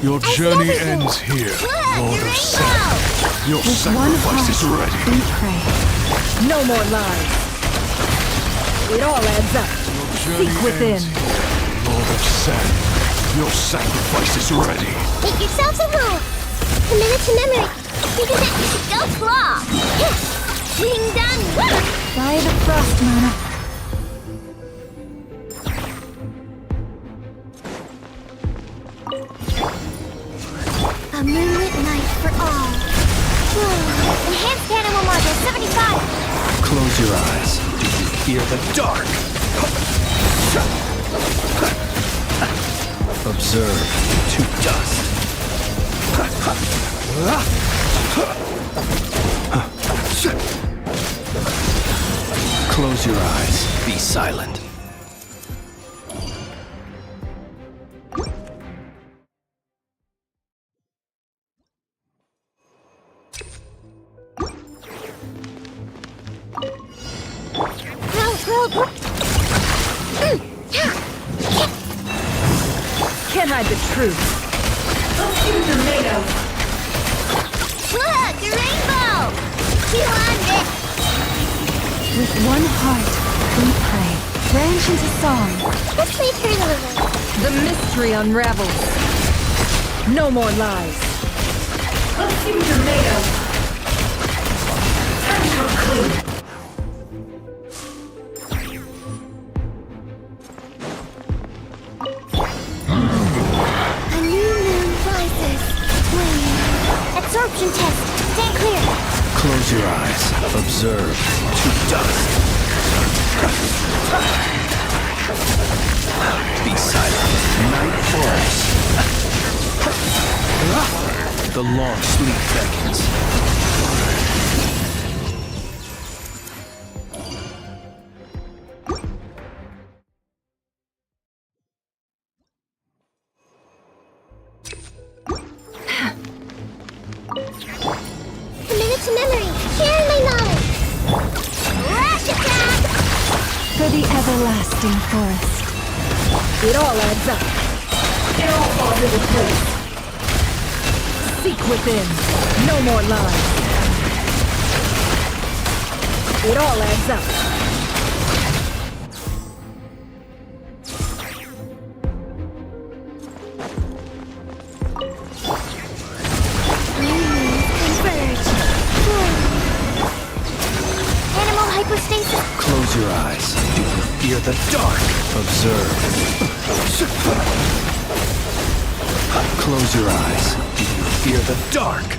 [SPEAKER 8] Your journey ends here, Lord of Sand. Your sacrifice is ready.
[SPEAKER 7] We pray. No more lies. It all adds up. Seek within.
[SPEAKER 8] Lord of Sand. Your sacrifice is ready.
[SPEAKER 1] Make yourselves a move. Commit it to memory. Think of that. Go claw. Ding dong.
[SPEAKER 7] By the frost moon.
[SPEAKER 1] A moonlit night for all. Enhanced animal module 75.
[SPEAKER 3] Close your eyes. Do you fear the dark? Observe. To dust. Close your eyes. Be silent.
[SPEAKER 7] Can't hide the truth.
[SPEAKER 9] Let's see your tomato.
[SPEAKER 1] Look, the rainbow. You want it.
[SPEAKER 7] With one heart, we pray. Branch into song.
[SPEAKER 1] Let's play turn over.
[SPEAKER 7] The mystery unravels. No more lies.
[SPEAKER 9] Let's see what you're made of. Time to come clean.
[SPEAKER 1] A new moon rises. Absorption test. Stand clear.
[SPEAKER 8] Close your eyes. Observe. To dust. Be silent. Night falls. The long sleep beckons.
[SPEAKER 1] Committed to memory. Share my knowledge. Rush attack!
[SPEAKER 2] For the everlasting forest.
[SPEAKER 7] It all adds up.
[SPEAKER 9] It all falls into place.
[SPEAKER 7] Seek within. No more lies. It all adds up.
[SPEAKER 1] Converge. Animal hypostasis.
[SPEAKER 8] Close your eyes. Do you fear the dark? Observe. Close your eyes. Do you fear the dark?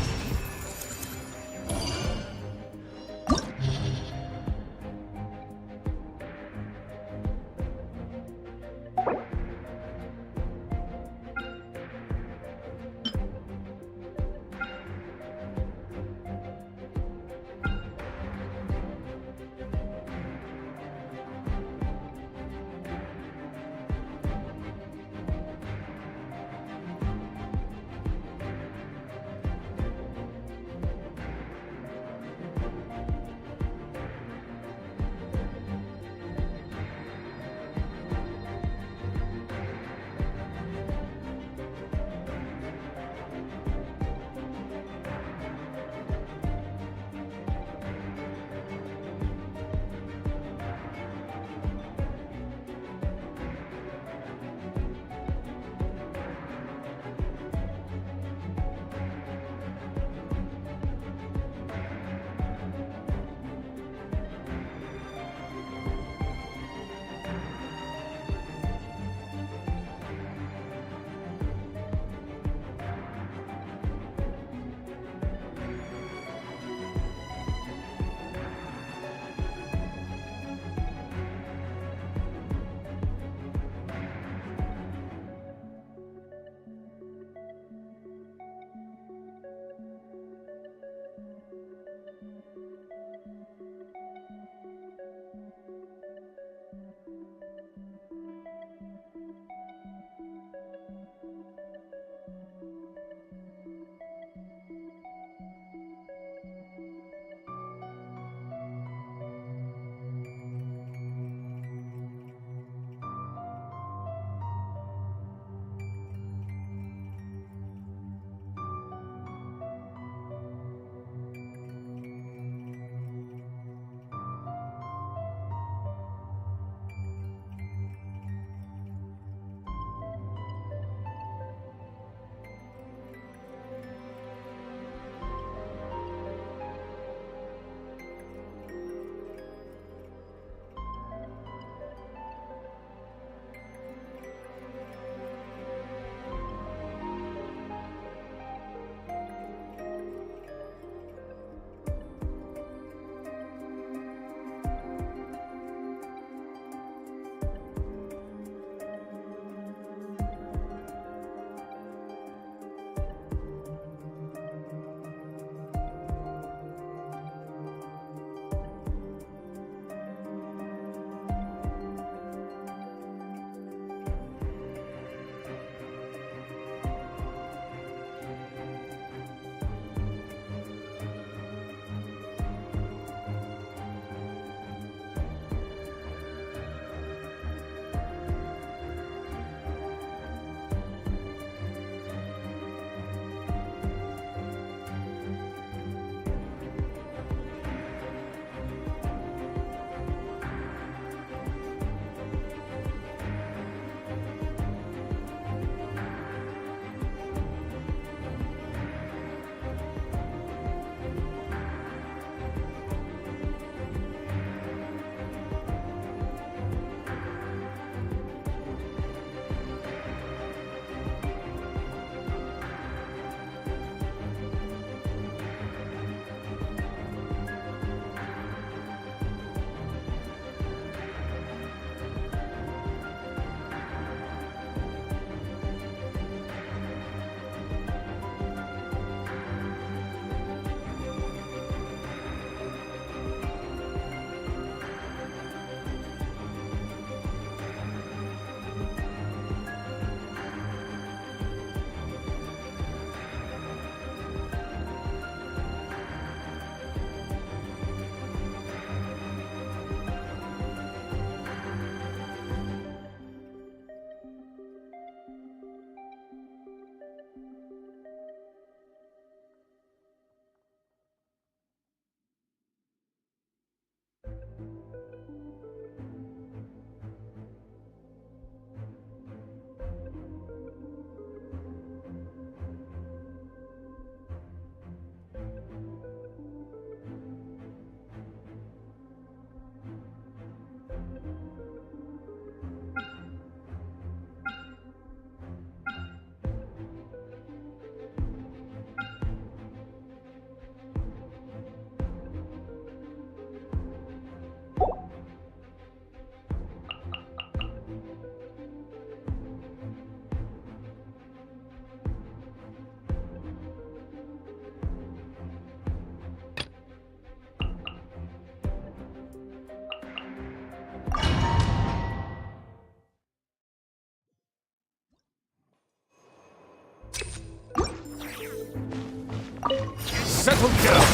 [SPEAKER 8] Settle down.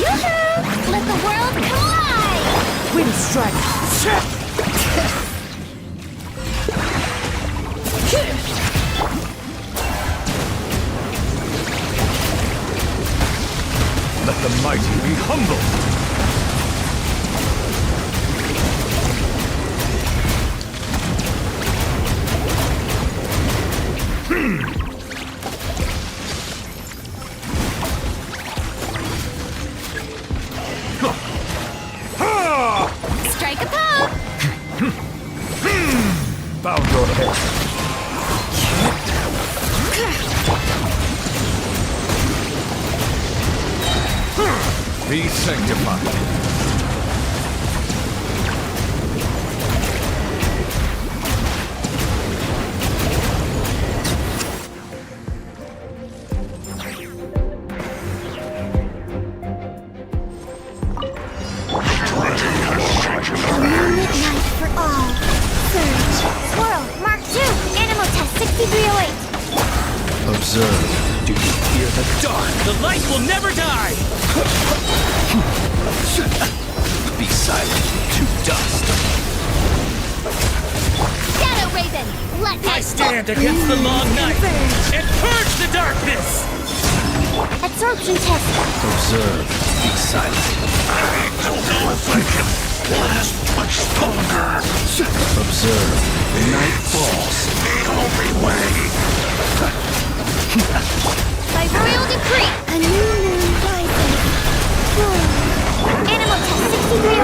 [SPEAKER 1] Yoo-hoo! Let the world collide!
[SPEAKER 7] Wind strike.
[SPEAKER 8] Let the mighty be humbled.
[SPEAKER 1] Strike a pose!
[SPEAKER 8] Bow your head. Be sanctified.
[SPEAKER 1] Midnight for all. Surge. Swirl. Mark 2. Animal test 6308.
[SPEAKER 8] Observe. Do you fear the dark?
[SPEAKER 5] The light will never die!
[SPEAKER 8] Be silent to dust.
[SPEAKER 1] Shadow Raven. Let
[SPEAKER 5] I stand against the long night and purge the darkness!
[SPEAKER 1] Absorption test.
[SPEAKER 8] Observe. Be silent. I don't know if I can last much longer. Observe. Night falls. The only way.
[SPEAKER 1] By royal decree. A new moon rises. Animal test 6308.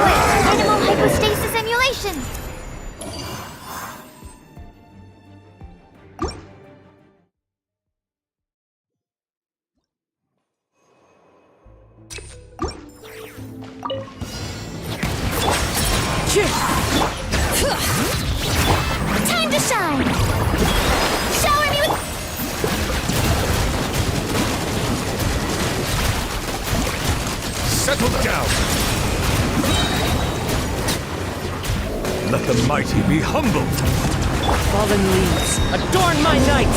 [SPEAKER 1] Animal hypostasis emulation. Time to shine! Shower me with...
[SPEAKER 8] Settle down. Let the mighty be humbled.
[SPEAKER 7] Fallen leaves, adorn my night!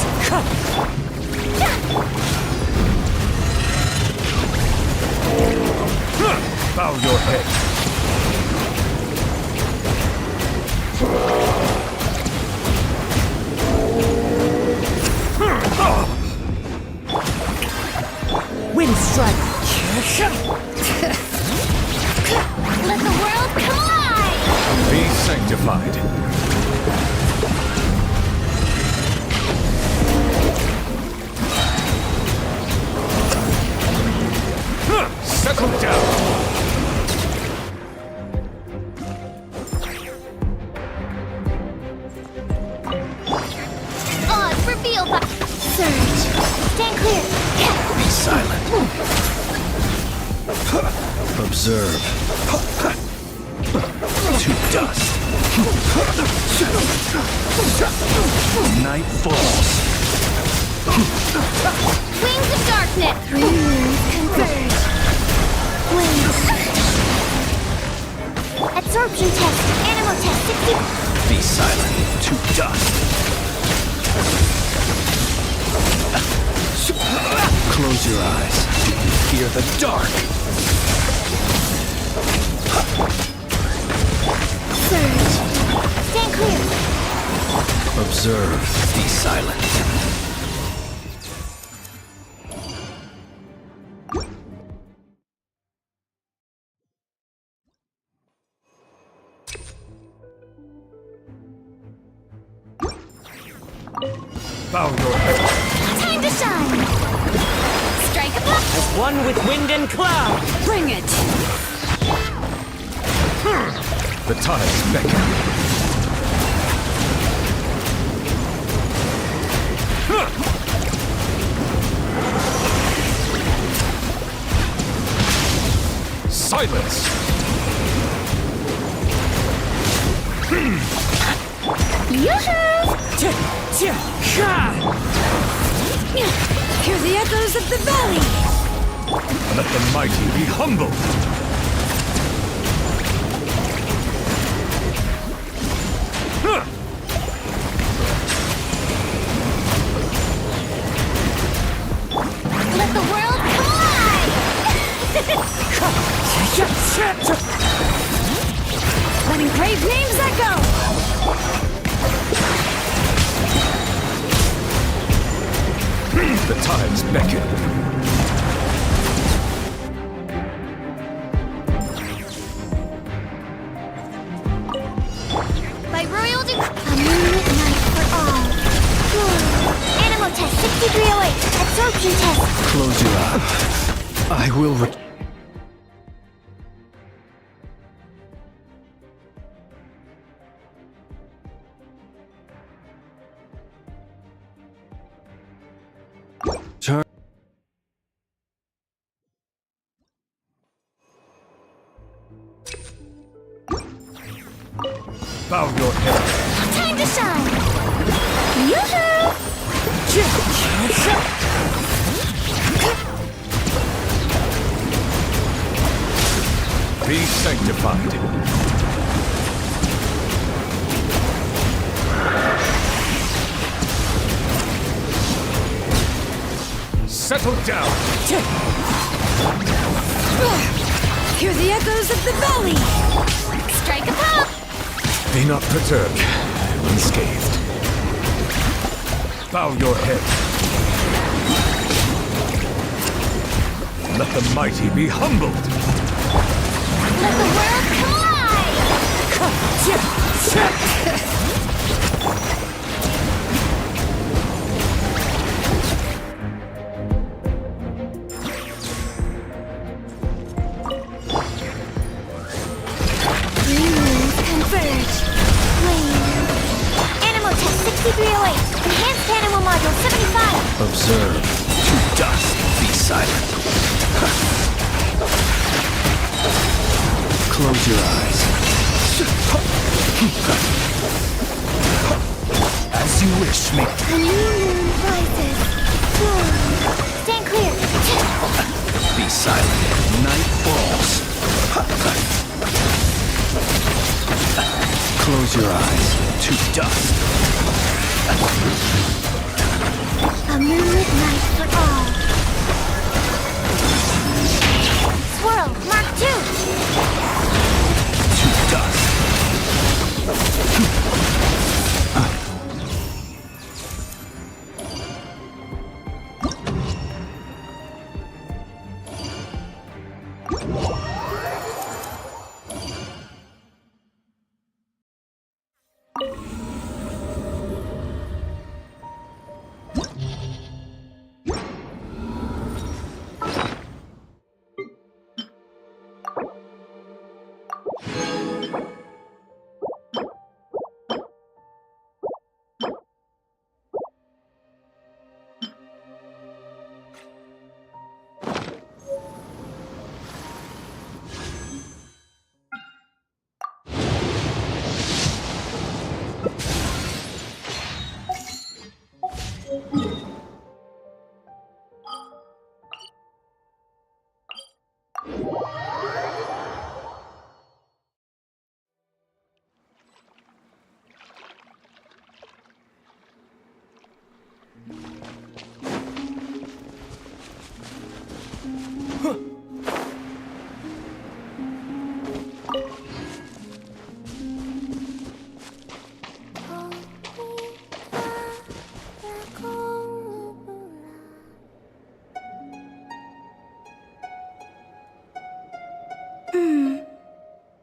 [SPEAKER 8] Bow your head.
[SPEAKER 7] Wind strike.
[SPEAKER 1] Let the world collide!
[SPEAKER 8] Be sanctified. Settle down.
[SPEAKER 1] Odds revealed by... Surge. Stand clear.
[SPEAKER 8] Be silent. Observe. To dust. Night falls.
[SPEAKER 1] Wings of darkness. Three moons converge. Wings. Absorption test. Animal test 60...
[SPEAKER 8] Be silent. To dust. Close your eyes. Do you fear the dark?
[SPEAKER 1] Surge. Stand clear.
[SPEAKER 8] Observe. Be silent. Bow your head.
[SPEAKER 1] Time to shine. Strike a blow.
[SPEAKER 7] As one with wind and cloud. Bring it!
[SPEAKER 8] The tides beckon. Silence!
[SPEAKER 1] Yoo-hoo!
[SPEAKER 7] Hear the echoes of the valley!
[SPEAKER 8] Let the mighty be humbled!
[SPEAKER 1] Let the world collide!
[SPEAKER 7] Let engraved names echo!
[SPEAKER 8] The tides beckon.
[SPEAKER 1] By royal a moonlit night for all. Animal test 6308. Absorption test.
[SPEAKER 8] Close your eyes. I will Turn. Bow your head.
[SPEAKER 1] Time to shine. Yoo-hoo!
[SPEAKER 8] Be sanctified. Settle down.
[SPEAKER 7] Hear the echoes of the valley!
[SPEAKER 1] Strike a pop.
[SPEAKER 8] Be not perturbed. Unscathed. Bow your head. Let the mighty be humbled.
[SPEAKER 1] Let the world collide. Three moons converge. Flame. Animal test 6308. Enhanced animal module 75.
[SPEAKER 8] Observe. To dust. Be silent. Close your eyes. As you wish, me.
[SPEAKER 1] A new moon rises. Stand clear.
[SPEAKER 8] Be silent. Night falls. Close your eyes. To dust.
[SPEAKER 1] A moonlit night for all. Swirl, Mark 2.
[SPEAKER 8] To dust.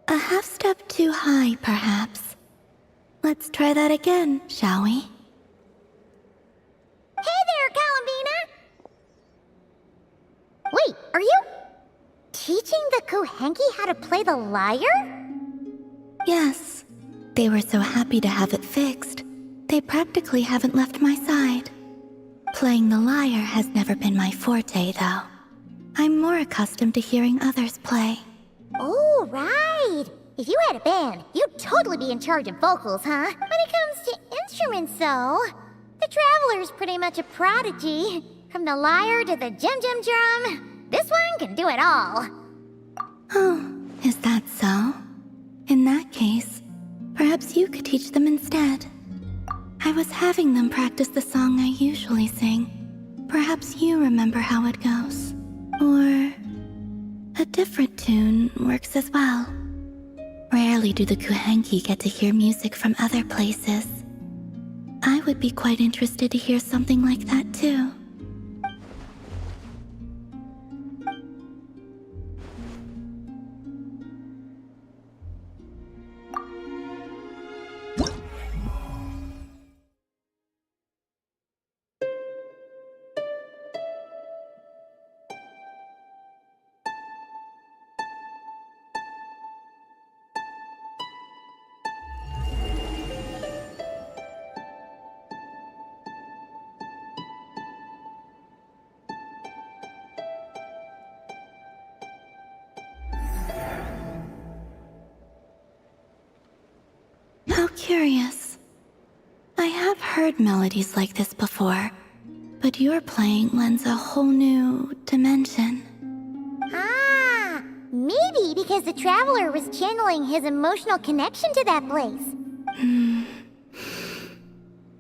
[SPEAKER 4] A half step too high, perhaps. Let's try that again, shall we?
[SPEAKER 1] Hey there, Columbina! Wait, are you teaching the Kohenki how to play the lyre?
[SPEAKER 4] Yes. They were so happy to have it fixed, they practically haven't left my side. Playing the lyre has never been my forte, though. I'm more accustomed to hearing others play.
[SPEAKER 1] Oh, right! If you had a band, you'd totally be in charge of vocals, huh? When it comes to instruments, though, the Traveler's pretty much a prodigy. From the lyre to the jim-jim drum, this one can do it all.
[SPEAKER 4] Oh, is that so? In that case, perhaps you could teach them instead. I was having them practice the song I usually sing. Perhaps you remember how it goes. Or a different tune works as well. Rarely do the Kuhenki get to hear music from other places. I would be quite interested to hear something like that too. How curious. I have heard melodies like this before, but your playing lends a whole new dimension.
[SPEAKER 1] Ah, maybe because the traveler was channeling his emotional connection to that place.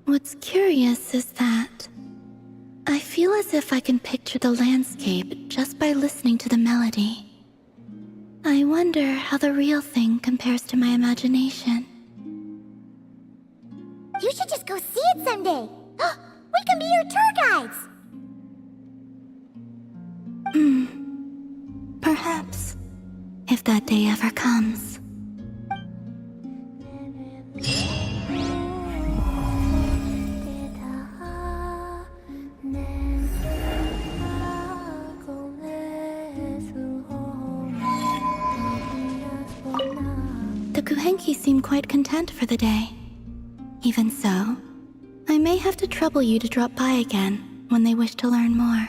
[SPEAKER 4] What's curious is that I feel as if I can picture the landscape just by listening to the melody. I wonder how the real thing compares to my imagination.
[SPEAKER 1] You should just go see it someday. We can be your tour guides.
[SPEAKER 4] Perhaps, if that day ever comes. The Kuhenki seem quite content for the day. Even so, I may have to trouble you to drop by again when they wish to learn more.